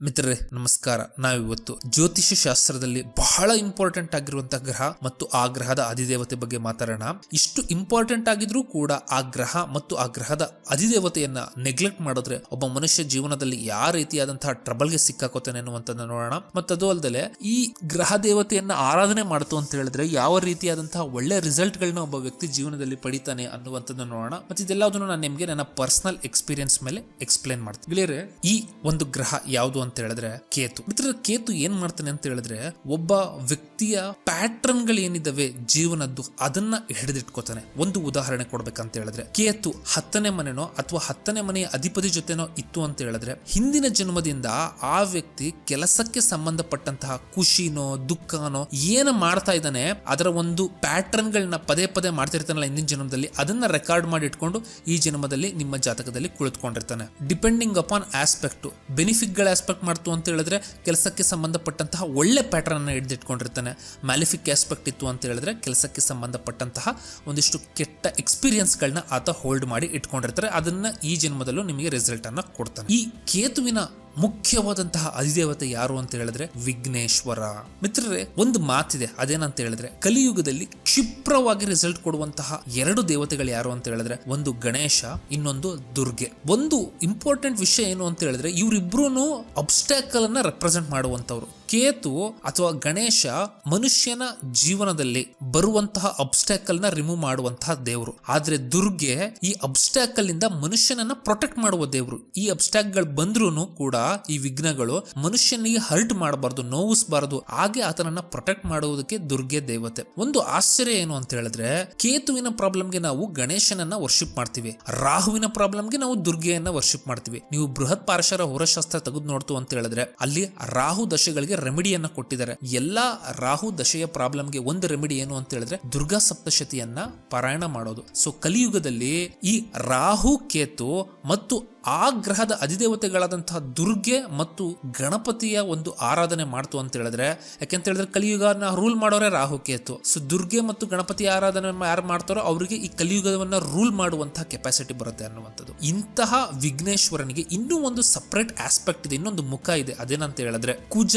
ಮಿತ್ರರೇ ನಮಸ್ಕಾರ. ನಾವಿವತ್ತು ಜ್ಯೋತಿಷ್ಯ ಶಾಸ್ತ್ರದಲ್ಲಿ ಬಹಳ ಇಂಪಾರ್ಟೆಂಟ್ ಆಗಿರುವಂತಹ ಗ್ರಹ ಮತ್ತು ಆ ಗ್ರಹದ ಅಧಿದೇವತೆ ಬಗ್ಗೆ ಮಾತಾಡೋಣ. ಇಷ್ಟು ಇಂಪಾರ್ಟೆಂಟ್ ಆಗಿದ್ರೂ ಕೂಡ ಆ ಗ್ರಹ ಮತ್ತು ಆ ಗ್ರಹದ ಅಧಿದೇವತೆಯನ್ನ ನೆಗ್ಲೆಕ್ಟ್ ಮಾಡಿದ್ರೆ ಒಬ್ಬ ಮನುಷ್ಯ ಜೀವನದಲ್ಲಿ ಯಾವ ರೀತಿಯಾದಂತಹ ಟ್ರಬಲ್ಗೆ ಸಿಕ್ಕಾಕೋತಾನೆ ಅನ್ನುವಂಥದ್ದನ್ನ ನೋಡೋಣ. ಮತ್ತದು ಅಲ್ಲದೆ ಈ ಗ್ರಹ ದೇವತೆಯನ್ನ ಆರಾಧನೆ ಮಾಡ್ತು ಅಂತ ಹೇಳಿದ್ರೆ ಯಾವ ರೀತಿಯಾದಂತಹ ಒಳ್ಳೆ ರಿಸಲ್ಟ್ ಗಳನ್ನ ಒಬ್ಬ ವ್ಯಕ್ತಿ ಜೀವನದಲ್ಲಿ ಪಡಿತಾನೆ ಅನ್ನುವಂಥದ್ದನ್ನ ನೋಡೋಣ. ಮತ್ತೆ ಇದೆಲ್ಲದನ್ನು ನಾನು ನಿಮಗೆ ನನ್ನ ಪರ್ಸನಲ್ ಎಕ್ಸ್ಪೀರಿಯನ್ಸ್ ಮೇಲೆ ಎಕ್ಸ್ಪ್ಲೇನ್ ಮಾಡ್ತೀನಿ. ಗೆಳೆಯರೆ, ಈ ಒಂದು ಗ್ರಹ ಯಾವುದು ಅಂತ ಹೇಳಿದ್ರೆ ಕೇತು. ಮಿತ್ರರೇ, ಕೇತು ಏನ್ ಮಾಡ್ತಾನೆ ಅಂತ ಹೇಳಿದ್ರೆ ಒಬ್ಬ ವ್ಯಕ್ತಿಯ ಪ್ಯಾಟ್ರನ್ ಗಳು ಏನಿದಾವೆ ಜೀವನದ್ದು ಅದನ್ನ ಹಿಡಿದಿಟ್ಕೋತಾನೆ. ಒಂದು ಉದಾಹರಣೆ ಕೊಡ್ಬೇಕಂತ ಹೇಳಿದ್ರೆ, ಕೇತು 10ನೇ ಮನೆನೋ ಅಥವಾ 10ನೇ ಮನೆಯ ಅಧಿಪತಿ ಜೊತೆನೋ ಇತ್ತು ಅಂತ ಹೇಳಿದ್ರೆ ಹಿಂದಿನ ಜನ್ಮದಿಂದ ಆ ವ್ಯಕ್ತಿ ಕೆಲಸಕ್ಕೆ ಸಂಬಂಧಪಟ್ಟಂತಹ ಖುಷಿನೋ ದುಃಖನೋ ಏನು ಮಾಡ್ತಾ ಇದ್ದಾನೆ ಅದರ ಒಂದು ಪ್ಯಾಟ್ರನ್ ಗಳನ್ನ ಪದೇ ಪದೇ ಮಾಡ್ತಿರ್ತಾನಲ್ಲ ಹಿಂದಿನ ಜನ್ಮದಲ್ಲಿ, ಅದನ್ನ ರೆಕಾರ್ಡ್ ಮಾಡಿ ಇಟ್ಕೊಂಡು ಈ ಜನ್ಮದಲ್ಲಿ ನಿಮ್ಮ ಜಾತಕದಲ್ಲಿ ಕುಳಿತುಕೊಂಡಿರ್ತಾನೆ. ಡಿಪೆಂಡಿಂಗ್ ಅಪಾನ್ ಆಸ್ಪೆಕ್ಟ್, ಬೆನಿಫಿಟ್ ಗಳ ಆಸ್ಪೆಕ್ಟ್ ಮಾಡ್ತು ಅಂತ ಹೇಳಿದ್ರೆ ಕೆಲಸಕ್ಕೆ ಸಂಬಂಧಪಟ್ಟಂತಹ ಒಳ್ಳೆ ಪ್ಯಾಟರ್ನ್ ಅನ್ನ ಹಿಡಿದಿಟ್ಕೊಂಡಿರ್ತಾನೆ. ಮ್ಯಾಲಿಫಿಕ್ ಆಸ್ಪೆಕ್ಟ್ ಇತ್ತು ಅಂತ ಹೇಳಿದ್ರೆ ಕೆಲಸಕ್ಕೆ ಸಂಬಂಧಪಟ್ಟಂತಹ ಒಂದಿಷ್ಟು ಕೆಟ್ಟ ಎಕ್ಸ್ಪೀರಿಯನ್ಸ್ ಗಳನ್ನ ಆತ ಹೋಲ್ಡ್ ಮಾಡಿ ಇಟ್ಕೊಂಡಿರ್ತಾರೆ. ಅದನ್ನ ಈ ಜನ್ಮದಲ್ಲೂ ನಿಮಗೆ ರಿಸಲ್ಟ್ ಅನ್ನ ಕೊಡ್ತಾನೆ. ಈ ಕೇತುವಿನ ಮುಖ್ಯವಾದಂತಹ ಅಧಿದೇವತೆ ಯಾರು ಅಂತ ಹೇಳಿದ್ರೆ ವಿಘ್ನೇಶ್ವರ. ಮಿತ್ರರೇ, ಒಂದು ಮಾತಿದೆ, ಅದೇನಂತ ಹೇಳಿದ್ರೆ ಕಲಿಯುಗದಲ್ಲಿ ಕ್ಷಿಪ್ರವಾಗಿ ರಿಸಲ್ಟ್ ಕೊಡುವಂತಹ ಎರಡು ದೇವತೆಗಳು ಯಾರು ಅಂತ ಹೇಳಿದ್ರೆ ಒಂದು ಗಣೇಶ, ಇನ್ನೊಂದು ದುರ್ಗೆ. ಒಂದು ಇಂಪಾರ್ಟೆಂಟ್ ವಿಷಯ ಏನು ಅಂತ ಹೇಳಿದ್ರೆ ಇವರಿಬ್ರು ಅಬ್ಸ್ಟ್ಯಾಕಲ್ ಅನ್ನ ರೆಪ್ರೆಸೆಂಟ್ ಮಾಡುವಂತವ್ರು. ಕೇತು ಅಥವಾ ಗಣೇಶ ಮನುಷ್ಯನ ಜೀವನದಲ್ಲಿ ಬರುವಂತಹ ಅಬ್ಸ್ಟ್ಯಾಕಲ್ ನ ರಿಮೂವ್ ಮಾಡುವಂತಹ ದೇವರು. ಆದ್ರೆ ದುರ್ಗೆ ಈ ಅಬ್ಸ್ಟ್ಯಾಕಲ್ ಇಂದ ಮನುಷ್ಯನನ್ನ ಪ್ರೊಟೆಕ್ಟ್ ಮಾಡುವ ದೇವರು. ಈ ಅಬ್ಸ್ಟ್ಯಾಕಲ್ ಬಂದ್ರೂ ಕೂಡ ಈ ವಿಘ್ನಗಳು ಮನುಷ್ಯನಿಗೆ ಹರ್ಟ್ ಮಾಡಬಾರ್ದು, ನೋವಿಸಬಾರದು, ಹಾಗೆ ಆತನನ್ನ ಪ್ರೊಟೆಕ್ಟ್ ಮಾಡುವುದಕ್ಕೆ ದುರ್ಗೆ ದೇವತೆ. ಒಂದು ಆಶ್ಚರ್ಯ ಏನು ಅಂತ ಹೇಳಿದ್ರೆ ಕೇತುವಿನ ಪ್ರಾಬ್ಲಮ್ಗೆ ನಾವು ಗಣೇಶನನ್ನ ವರ್ಷಿಪ್ ಮಾಡ್ತೀವಿ, ರಾಹುವಿನ ಪ್ರಾಬ್ಲಮ್ಗೆ ನಾವು ದುರ್ಗೆಯನ್ನ ವರ್ಷಿಪ್ ಮಾಡ್ತೀವಿ. ನೀವು ಬೃಹತ್ ಪಾರಶರ ಹೋರಶಾಸ್ತ್ರ ತೆಗೆದು ನೋಡ್ತು ಅಂತ ಹೇಳಿದ್ರೆ ಅಲ್ಲಿ ರಾಹು ದಶೆಗಳಿಗೆ ರೆಮಿಡಿಯನ್ನ ಕೊಟ್ಟಿದ್ದಾರೆ. ಎಲ್ಲಾ ರಾಹು ದಶೆಯ ಪ್ರಾಬ್ಲಮ್ಗೆ ಒಂದು ರೆಮಿಡಿ ಏನು ಅಂತ ಹೇಳಿದ್ರೆ ದುರ್ಗಾ ಸಪ್ತಶತಿಯನ್ನ ಪಾರಾಯಣ ಮಾಡೋದು. ಸೊ ಕಲಿಯುಗದಲ್ಲಿ ಈ ರಾಹು ಕೇತು ಮತ್ತು ಆ ಗ್ರಹದ ಅಧಿದೇವತೆಗಳಾದಂತಹ ದುರ್ಗೆ ಮತ್ತು ಗಣಪತಿಯ ಒಂದು ಆರಾಧನೆ ಮಾಡ್ತು ಅಂತ ಹೇಳಿದ್ರೆ, ಯಾಕೆಂತ ಹೇಳಿದ್ರೆ ಕಲಿಯುಗನ ರೂಲ್ ಮಾಡೋರೆ ರಾಹು ಕೇತು. ಸೊ ದುರ್ಗೆ ಮತ್ತು ಗಣಪತಿಯ ಆರಾಧನೆ ಯಾರು ಮಾಡ್ತಾರೋ ಅವರಿಗೆ ಈ ಕಲಿಯುಗವನ್ನ ರೂಲ್ ಮಾಡುವಂತಹ ಕೆಪಾಸಿಟಿ ಬರುತ್ತೆ ಅನ್ನುವಂಥದ್ದು. ಇಂತಹ ವಿಘ್ನೇಶ್ವರನಿಗೆ ಇನ್ನೂ ಒಂದು ಸಪರೇಟ್ ಆಸ್ಪೆಕ್ಟ್ ಇದೆ, ಇನ್ನೊಂದು ಮುಖ ಇದೆ. ಅದೇನಂತ ಹೇಳಿದ್ರೆ ಕುಜ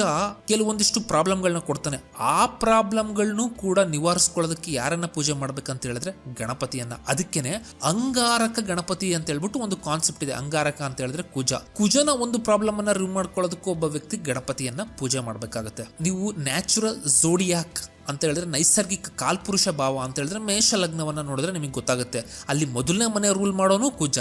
ಕೆಲವೊಂದಿಷ್ಟು ಪ್ರಾಬ್ಲಮ್ಗಳನ್ನ ಕೊಡ್ತಾನೆ. ಆ ಪ್ರಾಬ್ಲಮ್ಗಳನ್ನು ಕೂಡ ನಿವಾರಿಸ್ಕೊಳ್ಳೋದಕ್ಕೆ ಯಾರನ್ನ ಪೂಜೆ ಮಾಡ್ಬೇಕಂತ ಹೇಳಿದ್ರೆ ಗಣಪತಿಯನ್ನ. ಅದಕ್ಕೇನೆ ಅಂಗಾರಕ ಗಣಪತಿ ಅಂತ ಹೇಳ್ಬಿಟ್ಟು ಒಂದು ಕಾನ್ಸೆಪ್ಟ್ ಇದೆ. ಅಂಗಾರಕ ಅಂತ ಹೇಳಿದ್ರೆ ಕುಜನ ಒಂದು ಪ್ರಾಬ್ಲಮ್ ಅನ್ನ ರಿಮೂವ್ ಮಾಡ್ಕೊಳ್ಳೋದಕ್ಕೂ ಒಬ್ಬ ವ್ಯಕ್ತಿ ಗಣಪತಿಯನ್ನ ಪೂಜೆ ಮಾಡ್ಬೇಕಾಗತ್ತೆ. ನೀವು ನ್ಯಾಚುರಲ್ ಝೋಡಿಯಾಕ್ ಅಂತ ಹೇಳಿದ್ರೆ ನೈಸರ್ಗಿಕ ಕಾಲ್ಪುರುಷ ಭಾವ ಅಂತ ಹೇಳಿದ್ರೆ ಮೇಷ ಲಗ್ನವನ್ನ ನೋಡಿದ್ರೆ ನಿಮಗೆ ಗೊತ್ತಾಗುತ್ತೆ. ಅಲ್ಲಿ ಮೊದಲನೇ ಮನೆ ರೂಲ್ ಮಾಡೋನು ಕುಜ,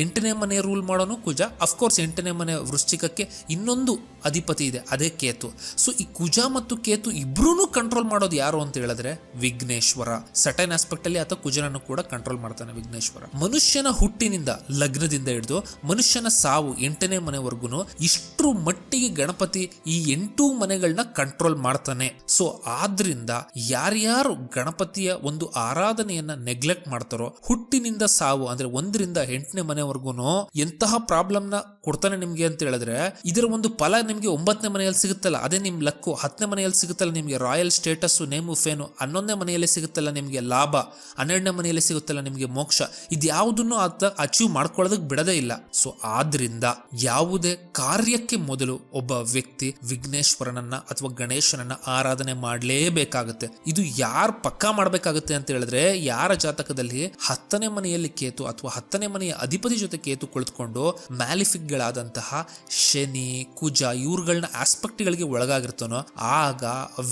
8ನೇ ಮನೆ ರೂಲ್ ಮಾಡೋನು ಕುಜ. ಅಫ್ಕೋರ್ಸ್ 8ನೇ ಮನೆ ವೃಶ್ಚಿಕಕ್ಕೆ ಇನ್ನೊಂದು ಅಧಿಪತಿ ಇದೆ, ಅದೇ ಕೇತು. ಸೊ ಈ ಕುಜ ಮತ್ತು ಕೇತು ಇಬ್ರು ಕಂಟ್ರೋಲ್ ಮಾಡೋದು ಯಾರು ಅಂತ ಹೇಳಿದ್ರೆ ವಿಘ್ನೇಶ್ವರ. ಸಟೈನ್ ಆಸ್ಪೆಕ್ಟ್ ಅಲ್ಲಿ ಆತ ಕುಜನನ್ನು ಕೂಡ ಕಂಟ್ರೋಲ್ ಮಾಡ್ತಾನೆ ವಿಘ್ನೇಶ್ವರ. ಮನುಷ್ಯನ ಹುಟ್ಟಿನಿಂದ ಲಗ್ನದಿಂದ ಹಿಡಿದು ಮನುಷ್ಯನ ಸಾವು 8ನೇ ಮನೆವರೆಗೂ ಇಷ್ಟರ ಮಟ್ಟಿಗೆ ಗಣಪತಿ ಈ 8 ಮನೆಗಳನ್ನ ಕಂಟ್ರೋಲ್ ಮಾಡ್ತಾನೆ. ಸೊ ಆದ್ರಿಂದ ಯಾರ್ಯಾರು ಗಣಪತಿಯ ಒಂದು ಆರಾಧನೆಯನ್ನ ನೆಗ್ಲೆಕ್ಟ್ ಮಾಡ್ತಾರೋ ಹುಟ್ಟಿನಿಂದ ಸಾವು ಅಂದ್ರೆ 1ರಿಂದ 8ನೇ ಮನೆವರೆಗೂ ಎಂತಹ ಪ್ರಾಬ್ಲಮ್ ನ ಕೊಡ್ತಾನೆ ನಿಮ್ಗೆ ಅಂತ ಹೇಳಿದ್ರೆ ಇದರ ಒಂದು ಫಲ ನಿಮ್ಗೆ 9ನೇ ಮನೆಯಲ್ಲಿ ಸಿಗುತ್ತಲ್ಲ, ಅದೇ ನಿಮ್ ಲಕ್ಕು. 10ನೇ ಮನೆಯಲ್ಲಿ ಸಿಗುತ್ತಲ್ಲ ನಿಮ್ಗೆ ರಾಯಲ್ ಸ್ಟೇಟಸ್, ನೇಮು ಫೇನು. 11ನೇ ಮನೆಯಲ್ಲಿ ಸಿಗುತ್ತಲ್ಲ ನಿಮ್ಗೆ ಲಾಭ. 12ನೇ ಮನೆಯಲ್ಲಿ ಸಿಗುತ್ತಲ್ಲ ನಿಮ್ಗೆ ಮೋಕ್ಷ. ಇದ್ಯಾವುದನ್ನು ಆತ ಅಚೀವ್ ಮಾಡ್ಕೊಳ್ಳೋದಕ್ಕೆ ಬಿಡದೇ ಇಲ್ಲ. ಸೊ ಆದ್ರಿಂದ ಯಾವುದೇ ಕಾರ್ಯಕ್ಕೆ ಮೊದಲು ಒಬ್ಬ ವ್ಯಕ್ತಿ ವಿಘ್ನೇಶ್ವರನನ್ನ ಅಥವಾ ಗಣೇಶನನ್ನ ಆರಾಧನೆ ಮಾಡಲೇಬೇಕಾಗುತ್ತೆ. ಇದು ಯಾರು ಪಕ್ಕಾ ಮಾಡ್ಬೇಕಾಗುತ್ತೆ ಅಂತ ಹೇಳಿದ್ರೆ ಯಾರ ಜಾತಕದಲ್ಲಿ 10ನೇ ಮನೆಯಲ್ಲಿ ಕೇತು ಅಥವಾ 10ನೇ ಮನೆಯ ಅಧಿಪತಿ ಜೊತೆ ಕೇತು ಕುಳಿತುಕೊಂಡು ಮ್ಯಾಲಿಫಿಕ್ ಗಳಾದಂತಹ ಶನಿ, ಕುಜ ಇವ್ರುಗಳನ್ನ ಆಸ್ಪೆಕ್ಟ್ ಗಳಿಗೆ ಒಳಗಾಗಿರ್ತಾನೋ ಆಗ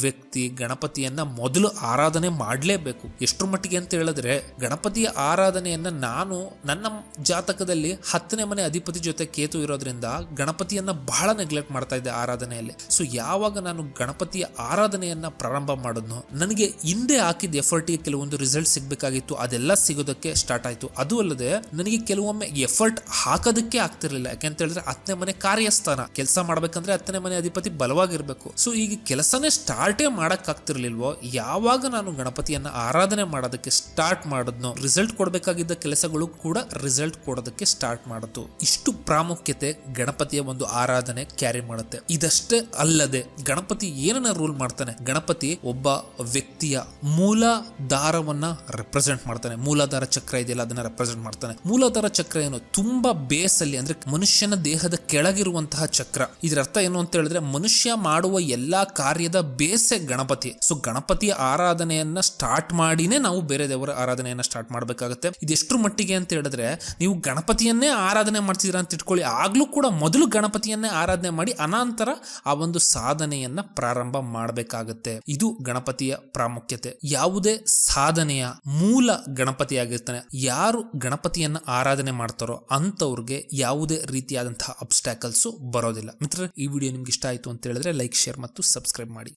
ವ್ಯಕ್ತಿ ಗಣಪತಿಯನ್ನ ಮೊದಲು ಆರಾಧನೆ ಮಾಡಲೇಬೇಕು. ಎಷ್ಟರ ಮಟ್ಟಿಗೆ ಅಂತ ಹೇಳಿದ್ರೆ ಗಣಪತಿಯ ಆರಾಧನೆಯನ್ನ ನಾನು ನನ್ನ ಜಾತಕದಲ್ಲಿ 10ನೇ ಮನೆ ಅಧಿಪತಿ ಜೊತೆ ಕೇತು ಇರೋದ್ರಿಂದ ಗಣಪತಿಯನ್ನ ಬಹಳ ನೆಗ್ಲೆಕ್ಟ್ ಮಾಡ್ತಾ ಇದ್ದೆ ಆರಾಧನೆಯಲ್ಲಿ. ಸೊ ಯಾವಾಗ ನಾನು ಗಣಪತಿಯ ಆರಾಧನೆಯನ್ನ ಪ್ರಾರಂಭ ಮಾಡೋದು ನನಗೆ ಹಿಂದೆ ಹಾಕಿದ ಎಫರ್ಟ್ಗೆ ಕೆಲವೊಂದು ರಿಸಲ್ಟ್ ಸಿಗ್ಬೇಕಾಗಿತ್ತು, ಅದೆಲ್ಲ ಸಿಗೋದಕ್ಕೆ ಸ್ಟಾರ್ಟ್ ಆಯ್ತು. ಅದು ಅಲ್ಲದೆ ನನಗೆ ಕೆಲವೊಮ್ಮೆ ಎಫರ್ಟ್ ಹಾಕೋದಕ್ಕೆ ಆಗ್ತಿರ್ಲಿಲ್ಲ. ಯಾಕೆಂತ ಹೇಳಿದ್ರೆ 10ನೇ ಮನೆ ಕಾರ್ಯಸ್ಥಾನ, ಕೆಲಸ ಮಾಡ್ಬೇಕಂದ್ರೆ 10ನೇ ಮನೆ ಅಧಿಪತಿ ಬಲವಾಗಿರ್ಬೇಕು. ಸೊ ಈಗ ಕೆಲಸನೇ ಸ್ಟಾರ್ಟೇ ಮಾಡಕ್ ಆಗ್ತಿರ್ಲಿಲ್ವೋ, ಯಾವಾಗ ನಾನು ಗಣಪತಿಯನ್ನ ಆರಾಧನೆ ಮಾಡೋದಕ್ಕೆ ಸ್ಟಾರ್ಟ್ ಮಾಡಿದ್ನೋ ರಿಸಲ್ಟ್ ಕೊಡ್ಬೇಕಾಗಿದ್ದ ಕೆಲಸಗಳು ಕೂಡ ರಿಸಲ್ಟ್ ಕೊಡೋದಕ್ಕೆ ಸ್ಟಾರ್ಟ್ ಮಾಡಿತು. ಇಷ್ಟು ಪ್ರಾಮುಖ್ಯತೆ ಗಣಪತಿಯ ಒಂದು ಆರಾಧನೆ ಕ್ಯಾರಿ ಮಾಡುತ್ತೆ. ಇದಷ್ಟೇ ಅಲ್ಲದೆ ಗಣಪತಿ ಏನನ್ನ ರೂಲ್ ಮಾಡ್ತಾನೆ, ಗಣಪತಿ ಒಬ್ಬ ವ್ಯಕ್ತಿಯ ಮೂಲಾಧಾರವನ್ನ ರೆಪ್ರೆಸೆಂಟ್ ಮಾಡ್ತಾನೆ. ಮೂಲಾಧಾರ ಚಕ್ರ ಇದೆಯಲ್ಲ ಅದನ್ನ ರೆಪ್ರೆಸೆಂಟ್ ಮಾಡ್ತಾನೆ. ಮೂಲಾಧಾರ ಚಕ್ರ ಏನು, ತುಂಬಾ ಬೇಸ್ ಅಲ್ಲಿ ಅಂದ್ರೆ ಮನುಷ್ಯನ ದೇಹದ ಕೆಳಗಿರುವಂತಹ ಚಕ್ರ. ಇದರ ಅರ್ಥ ಏನು ಅಂತ ಹೇಳಿದ್ರೆ ಮನುಷ್ಯ ಮಾಡುವ ಎಲ್ಲಾ ಕಾರ್ಯದ ಬೇಸೆ ಗಣಪತಿ. ಸೊ ಗಣಪತಿಯ ಆರಾಧನೆಯನ್ನ ಸ್ಟಾರ್ಟ್ ಮಾಡಿನೇ ನಾವು ಬೇರೆ ದೇವರ ಆರಾಧನೆಯನ್ನ ಸ್ಟಾರ್ಟ್ ಮಾಡಬೇಕಾಗುತ್ತೆ. ಇದೆಷ್ಟರ ಮಟ್ಟಿಗೆ ಅಂತ ಹೇಳಿದ್ರೆ ನೀವು ಗಣಪತಿಯನ್ನೇ ಆರಾಧನೆ ಮಾಡ್ತಿದ್ದೀರಾ ಅಂತ ಇಟ್ಕೊಳ್ಳಿ, ಆಗ್ಲೂ ಕೂಡ ಮೊದಲು ಗಣಪತಿಯನ್ನೇ ಆರಾಧನೆ ಮಾಡಿ ಅನಂತರ ಆ ಒಂದು ಸಾಧನೆಯನ್ನ ಪ್ರಾರಂಭ ಮಾಡಬೇಕಾಗುತ್ತೆ. ಇದು ಗಣಪತಿಯ ಪ್ರಾಮುಖ್ಯತೆ. ಯಾವುದೇ ಸಾಧನೆಯ ಮೂಲ ಗಣಪತಿ ಆಗಿರ್ತಾನೆ. ಯಾರು ಗಣಪತಿಯನ್ನ ಆರಾಧನೆ ಮಾಡ್ತಾರೋ ಅಂತವ್ರಿಗೆ ಯಾವುದೇ ರೀತಿಯಾದಂತಹ ಅಬ್ಸ್ಟ್ಯಾಕಲ್ಸ್ ಬರೋದಿಲ್ಲ. ಮಿತ್ರರೇ, ಈ ವಿಡಿಯೋ ನಿಮ್ಗೆ ಇಷ್ಟ ಆಯ್ತು ಅಂತ ಹೇಳಿದ್ರೆ ಲೈಕ್, ಶೇರ್ ಮತ್ತು ಸಬ್ಸ್ಕ್ರೈಬ್ ಮಾಡಿ.